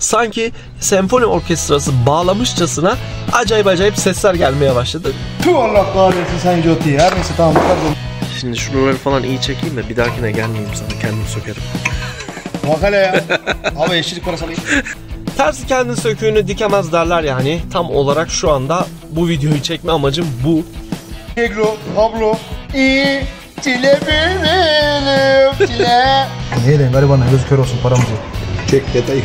sanki senfoni orkestrası bağlamışçasına acayip sesler gelmeye başladı. Tüh, Allah kahretsin sen Joti. Her neyse tamam bakalım. Şimdi şuraları falan iyi çekeyim de bir dahakine gelmeyeyim sana, kendim sökerim. Bak hele ya. Abi eşlik parası alayım. Terzi kendi söküğünü dikemez derler yani. Tam olarak şu anda bu videoyu çekme amacım bu. Negro, Pablo, çile benim, çile. Neydi? Ver bana, göz kör olsun, paramız yok. Çek detayı.